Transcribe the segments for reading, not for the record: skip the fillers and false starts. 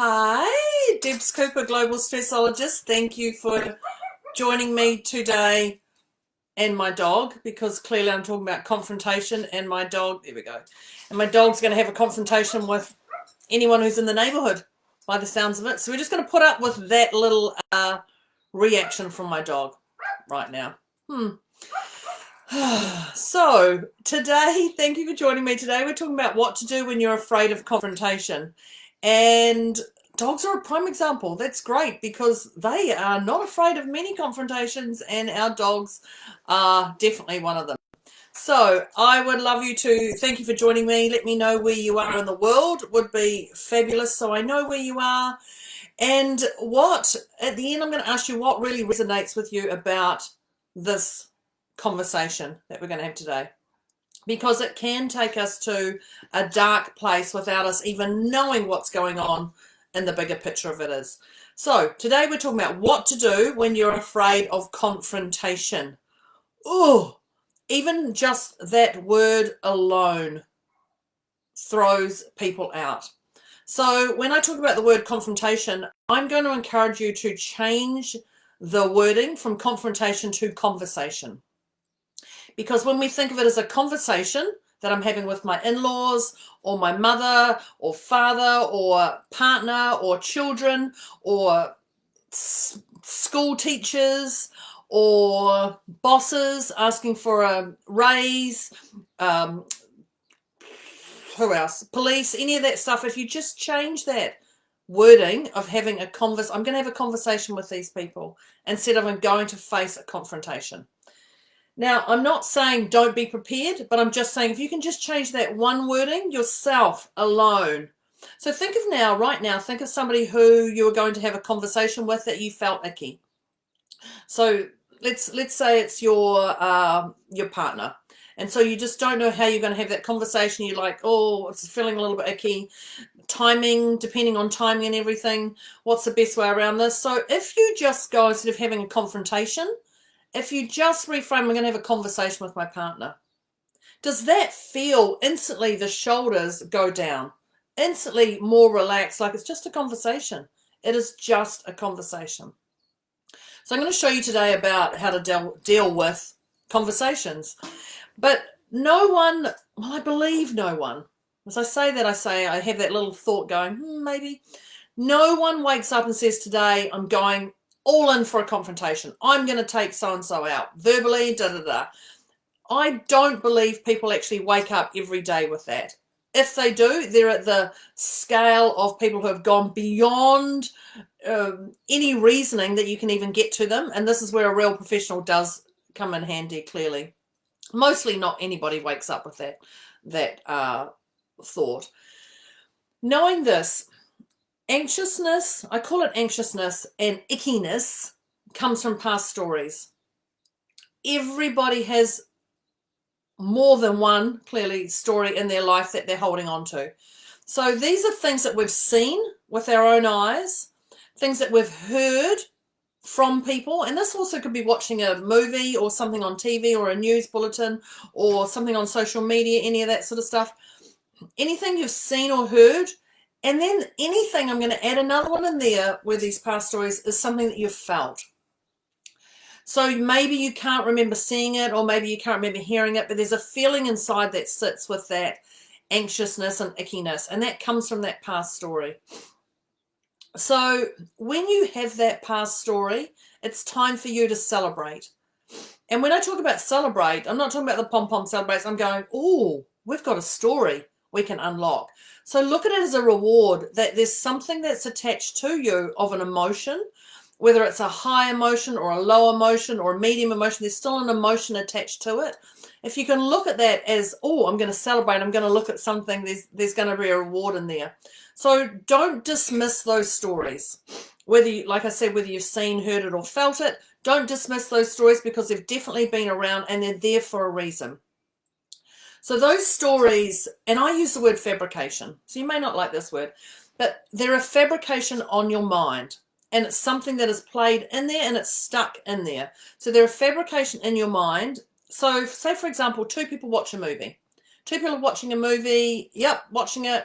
Hi, Debz Cooper, Global Stressologist. Thank you for joining me today and my dog, because clearly I'm talking about confrontation and my dog, there we go. And my dog's going to have a confrontation with anyone who's in the neighborhood by the sounds of it. So we're just going to put up with that little reaction from my dog right now. So today, thank you for joining me today. We're talking about what to do when you're afraid of confrontation. And dogs are a prime example. That's great because they are not afraid of many confrontations, and our dogs are definitely one of them. So I would love you to thank you for joining me. Let me know where you are in the world. Would be fabulous so I know where you are. And what, at the end, I'm going to ask you what really resonates with you about this conversation that we're going to have today, because it can take us to a dark place without us even knowing what's going on in the bigger picture of it is. So today we're talking about what to do when you're afraid of confrontation. Oh, even just that word alone throws people out. So when I talk about the word confrontation, I'm going to encourage you to change the wording from confrontation to conversation. Because when we think of it as a conversation that I'm having with my in-laws or my mother or father or partner or children or school teachers or bosses asking for a raise, who else? Police, any of that stuff. If you just change that wording of having a I'm going to have a conversation with these people instead of I'm going to face a confrontation. Now, I'm not saying don't be prepared, but I'm just saying if you can just change that one wording yourself alone. So think of right now, think of somebody who you were going to have a conversation with that you felt icky. So let's say it's your partner. And so you just don't know how you're going to have that conversation. You're like, oh, it's feeling a little bit icky. Timing, depending on timing and everything, what's the best way around this? So if you just go, instead of having a confrontation, if you just reframe, I'm going to have a conversation with my partner. Does that feel instantly the shoulders go down? Instantly more relaxed, like it's just a conversation. It is just a conversation. So I'm going to show you today about how to deal with conversations. But no one, well, I believe no one. As I say that, I have that little thought going, maybe. No one wakes up and says, today I'm going all in for a confrontation. I'm going to take so-and-so out verbally, da-da-da. I don't believe people actually wake up every day with that. If they do, they're at the scale of people who have gone beyond any reasoning that you can even get to them. And this is where a real professional does come in handy, clearly. Mostly not anybody wakes up with that thought. Knowing this, anxiousness, I call it anxiousness, and ickiness comes from past stories. Everybody has more than one, clearly, story in their life that they're holding on to. So these are things that we've seen with our own eyes, things that we've heard from people, and this also could be watching a movie or something on TV or a news bulletin or something on social media, any of that sort of stuff. Anything you've seen or heard. And then anything, I'm going to add another one in there where these past stories is something that you've felt. So maybe you can't remember seeing it, or maybe you can't remember hearing it, but there's a feeling inside that sits with that anxiousness and ickiness, and that comes from that past story. So when you have that past story, it's time for you to celebrate. And when I talk about celebrate, I'm not talking about the pom-pom celebrates. I'm going, oh, we've got a story we can unlock. So look at it as a reward, that there's something that's attached to you of an emotion, whether it's a high emotion or a low emotion or a medium emotion, there's still an emotion attached to it. If you can look at that as, oh, I'm going to celebrate, I'm going to look at something, there's going to be a reward in there. So don't dismiss those stories. Whether you, like I said, whether you've seen, heard it or felt it, don't dismiss those stories, because they've definitely been around and they're there for a reason. So those stories, and I use the word fabrication, so you may not like this word, but they're a fabrication on your mind, and it's something that is played in there and it's stuck in there. So they're a fabrication in your mind. So say, for example, two people watch a movie. Two people are watching a movie, watching it,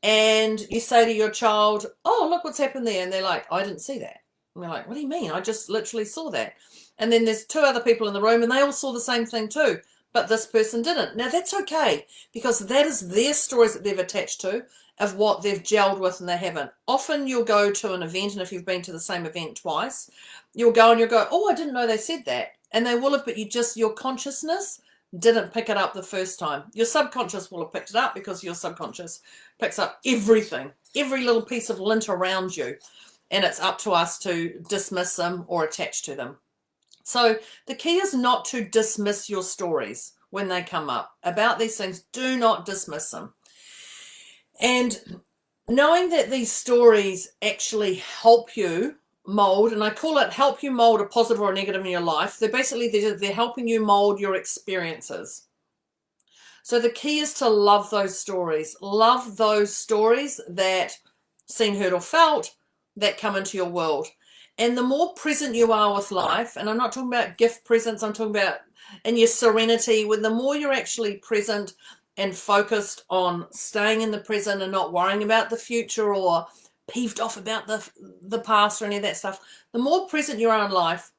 and you say to your child, oh, look what's happened there. And they're like, I didn't see that. And you're like, what do you mean? I just literally saw that. And then there's two other people in the room and they all saw the same thing too, but this person didn't. Now that's okay, because that is their stories that they've attached to, of what they've gelled with and they haven't. Often you'll go to an event, and if you've been to the same event twice, you'll go and you'll go, oh, I didn't know they said that. And they will have, but your consciousness didn't pick it up the first time. Your subconscious will have picked it up, because your subconscious picks up everything, every little piece of lint around you, and it's up to us to dismiss them or attach to them. So the key is not to dismiss your stories when they come up about these things. Do not dismiss them. And knowing that these stories actually help you mold, and I call it help you mold a positive or a negative in your life. They're helping you mold your experiences. So the key is to love those stories. Love those stories that seen, heard, or felt that come into your world. And the more present you are with life, and I'm not talking about gift presence, I'm talking about in your serenity, when the more you're actually present and focused on staying in the present and not worrying about the future or peeved off about the past or any of that stuff, the more present you are in life,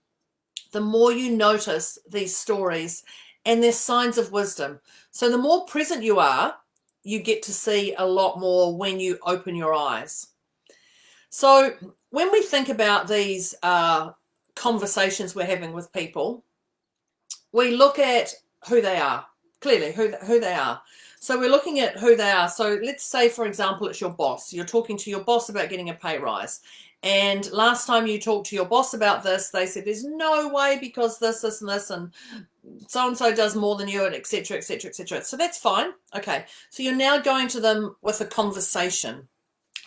the more you notice these stories and there's signs of wisdom. So the more present you are, you get to see a lot more when you open your eyes. So when we think about these conversations we're having with people, we look at who they are, clearly who they are. So we're looking at who they are. So let's say, for example, it's your boss. You're talking to your boss about getting a pay rise. And last time you talked to your boss about this, they said, there's no way, because this, and this, and so-and-so does more than you, and et cetera, et cetera, et cetera. So that's fine. Okay. So you're now going to them with a conversation.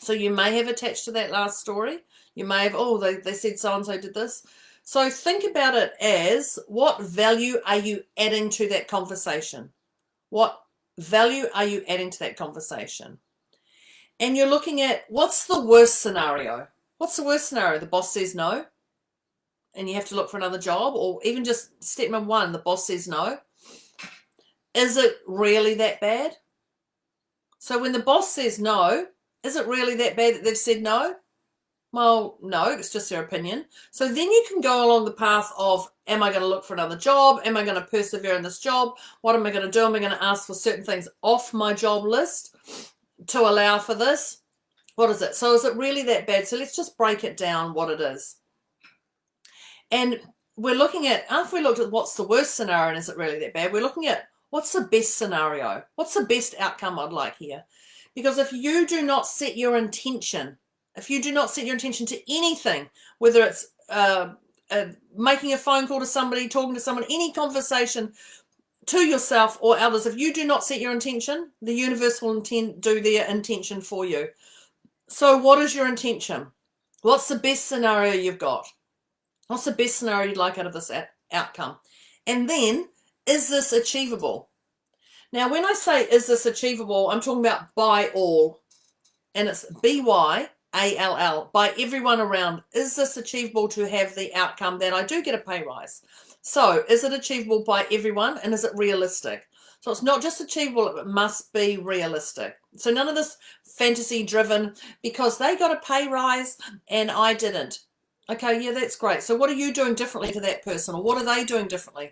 So you may have attached to that last story. You may have, oh, they said so-and-so did this. So think about it as, what value are you adding to that conversation? What value are you adding to that conversation? And you're looking at, what's the worst scenario? What's the worst scenario? The boss says no, and you have to look for another job, or even just step number one, the boss says no. Is it really that bad? So when the boss says no, is it really that bad that they've said no? Well, no, it's just their opinion. So then you can go along the path of, am I going to look for another job? Am I going to persevere in this job? What am I going to do? Am I going to ask for certain things off my job list to allow for this? What is it? So is it really that bad? So let's just break it down what it is. And we're looking at, after we looked at what's the worst scenario and is it really that bad, we're looking at what's the best scenario? What's the best outcome I'd like here? Because if you do not set your intention, if you do not set your intention to anything, whether it's making a phone call to somebody, talking to someone, any conversation to yourself or others, if you do not set your intention, the universe will do their intention for you. So what is your intention? What's the best scenario you've got? What's the best scenario you'd like out of this outcome? And then, is this achievable? Now, when I say, is this achievable, I'm talking about by all. And it's B-Y-A-L-L, by everyone around. Is this achievable to have the outcome that I do get a pay rise? So, is it achievable by everyone, and is it realistic? So it's not just achievable, it must be realistic. So none of this fantasy driven, because they got a pay rise and I didn't. Okay, yeah, that's great. So what are you doing differently to that person, or what are they doing differently?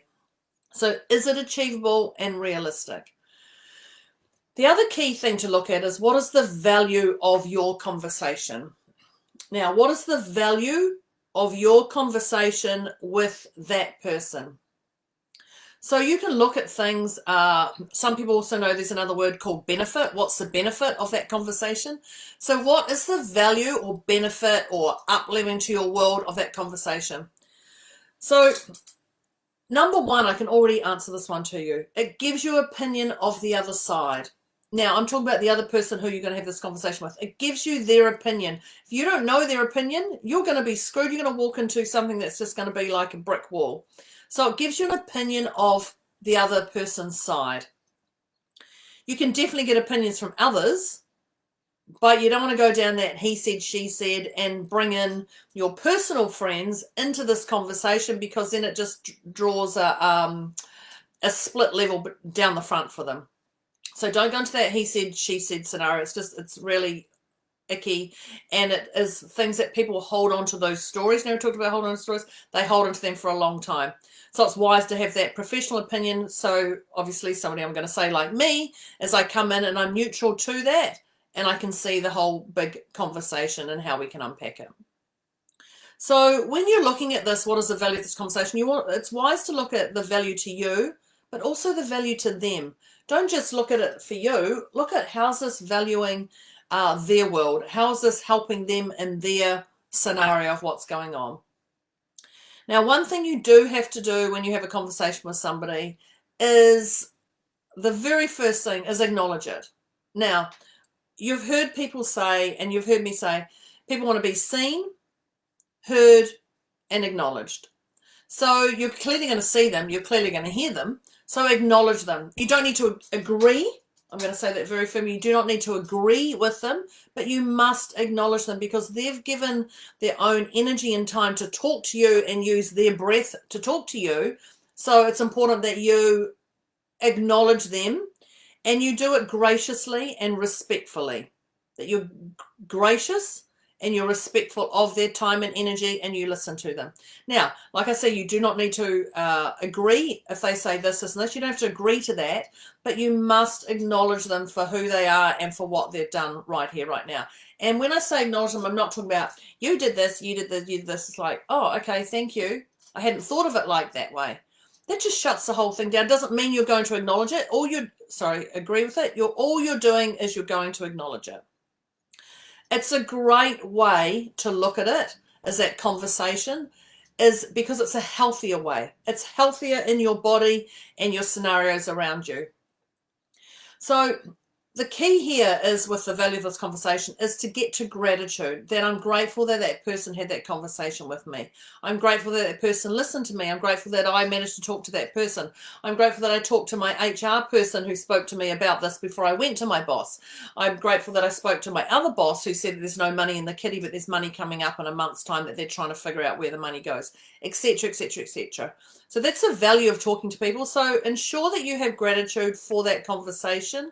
So is it achievable and realistic? The other key thing to look at is, what is the value of your conversation? Now, what is the value of your conversation with that person? So you can look at things, some people also know there's another word called benefit. What's the benefit of that conversation? So what is the value or benefit or uplifting to your world of that conversation? So number one, I can already answer this one to you. It gives you opinion of the other side. Now, I'm talking about the other person who you're going to have this conversation with. It gives you their opinion. If you don't know their opinion, you're going to be screwed. You're going to walk into something that's just going to be like a brick wall. So it gives you an opinion of the other person's side. You can definitely get opinions from others, but you don't want to go down that he said, she said, and bring in your personal friends into this conversation, because then it just draws a split level down the front for them. So don't go into that he said, she said scenario. It's really icky, and it is things that people hold on to those stories. Never talked about holding on to stories. They hold on to them for a long time. So it's wise to have that professional opinion. So obviously somebody I'm going to say like me, as I come in and I'm neutral to that, and I can see the whole big conversation and how we can unpack it. So when you're looking at this, what is the value of this conversation? It's wise to look at the value to you, but also the value to them. Don't just look at it for you. Look at how's this valuing their world. How is this helping them in their scenario of what's going on? Now, one thing you do have to do when you have a conversation with somebody is the very first thing is acknowledge it. Now, you've heard people say, and you've heard me say, people want to be seen, heard, and acknowledged. So you're clearly going to see them. You're clearly going to hear them. So acknowledge them. You don't need to agree. I'm going to say that very firmly. You do not need to agree with them, but you must acknowledge them because they've given their own energy and time to talk to you and use their breath to talk to you. So it's important that you acknowledge them and you do it graciously and respectfully. That you're gracious and you're respectful of their time and energy and you listen to them. Now, like I say, you do not need to agree if they say this, and this. You don't have to agree to that, but you must acknowledge them for who they are and for what they've done right here, right now. And when I say acknowledge them, I'm not talking about you did this, you did this, you did this. It's like, oh, okay, thank you. I hadn't thought of it like that way. That just shuts the whole thing down. It doesn't mean you're going to acknowledge it. Agree with it. All you're doing is you're going to acknowledge it. It's a great way to look at it as that conversation is because it's a healthier way. It's healthier in your body and your scenarios around you. So the key here is with the value of this conversation is to get to gratitude, that I'm grateful that that person had that conversation with me. I'm grateful that that person listened to me. I'm grateful that I managed to talk to that person. I'm grateful that I talked to my HR person who spoke to me about this before I went to my boss. I'm grateful that I spoke to my other boss who said there's no money in the kitty, but there's money coming up in a month's time that they're trying to figure out where the money goes, etc., etc., etc. So that's the value of talking to people. So ensure that you have gratitude for that conversation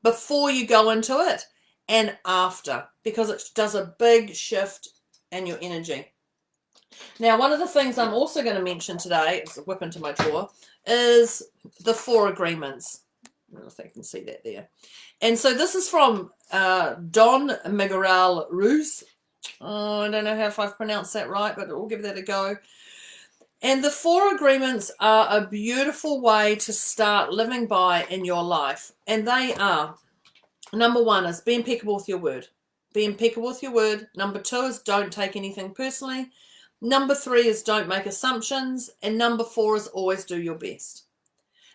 before you go into it and after, because it does a big shift in your energy. Now, one of the things I'm also going to mention today, it's a whip into my drawer, is the 4 agreements. I don't know if they can see that there. And so this is from Don Miguel Ruiz. I don't know if I've pronounced that right, but we'll give that a go. And the 4 agreements are a beautiful way to start living by in your life. And they are, number 1 is be impeccable with your word. Be impeccable with your word. Number 2 is don't take anything personally. Number 3 is don't make assumptions. And number 4 is always do your best.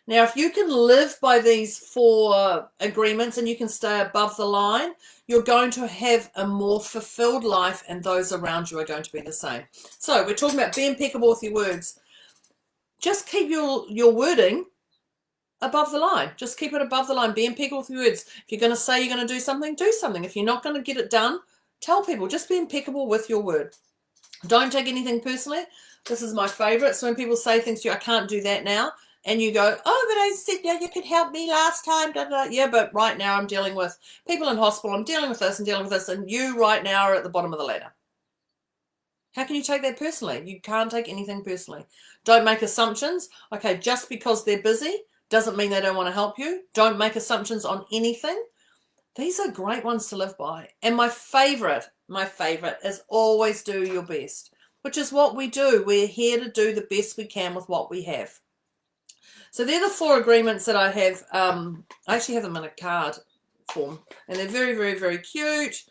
Now, if you can live by these 4 agreements and you can stay above the line, you're going to have a more fulfilled life and those around you are going to be the same. So we're talking about be impeccable with your words. Just keep your wording above the line. Just keep it above the line. Be impeccable with your words. If you're going to say you're going to do something, do something. If you're not going to get it done, tell people. Just be impeccable with your word. Don't take anything personally. This is my favorite. So when people say things to you, I can't do that now. And you go, oh, but I said, yeah, you could help me last time. Da, da, da. Yeah, but right now I'm dealing with people in hospital. I'm dealing with this and dealing with this. And you right now are at the bottom of the ladder. How can you take that personally? You can't take anything personally. Don't make assumptions. Okay, just because they're busy doesn't mean they don't want to help you. Don't make assumptions on anything. These are great ones to live by. And my favorite is always do your best, which is what we do. We're here to do the best we can with what we have. So they're the 4 agreements that I have. I actually have them in a card form. And they're very, very, very cute.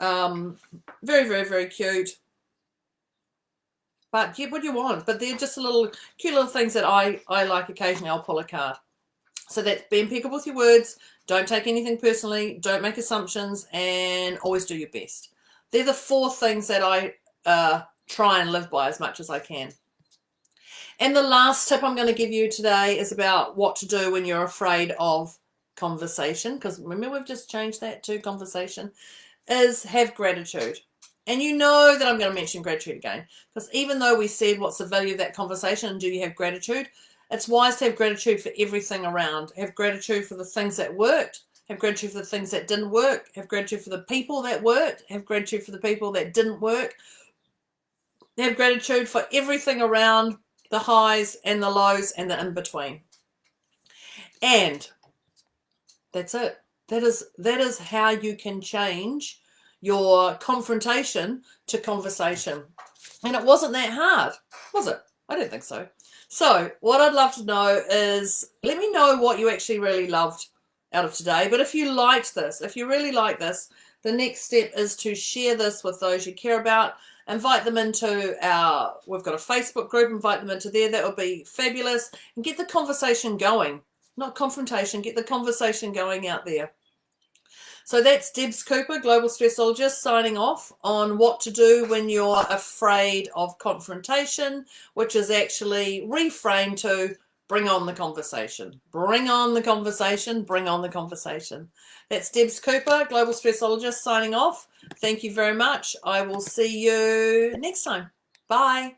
Very, very, very cute. But get what you want. But they're just cute little things that I like. Occasionally I'll pull a card. So that's be impeccable with your words. Don't take anything personally. Don't make assumptions. And always do your best. They're the 4 things that I try and live by as much as I can. And the last tip I'm going to give you today is about what to do when you're afraid of conversation. Because remember, we've just changed that to conversation. Is have gratitude. And you know that I'm going to mention gratitude again. Because even though we said what's the value of that conversation and do you have gratitude, It's wise to have gratitude for everything around. Have gratitude for the things that worked. Have gratitude for the things that didn't work. Have gratitude for the people that worked. Have gratitude for the people that didn't work. Have gratitude for everything around, the highs and the lows and the in-between. And that's it. That is how you can change your confrontation to conversation. And it wasn't that hard, was it? I don't think so. So what I'd love to know is, let me know what you actually really loved out of today. But if you liked this, if you really like this, the next step is to share this with those you care about. Invite them into we've got a Facebook group, invite them into there. That would be fabulous. And get the conversation going. Not confrontation, get the conversation going out there. So that's Debz Cooper, Global Stressologist, signing off on what to do when you're afraid of confrontation, which is actually reframed to bring on the conversation. Bring on the conversation, bring on the conversation. That's Debz Cooper, Global Stressologist, signing off. Thank you very much. I will see you next time. Bye.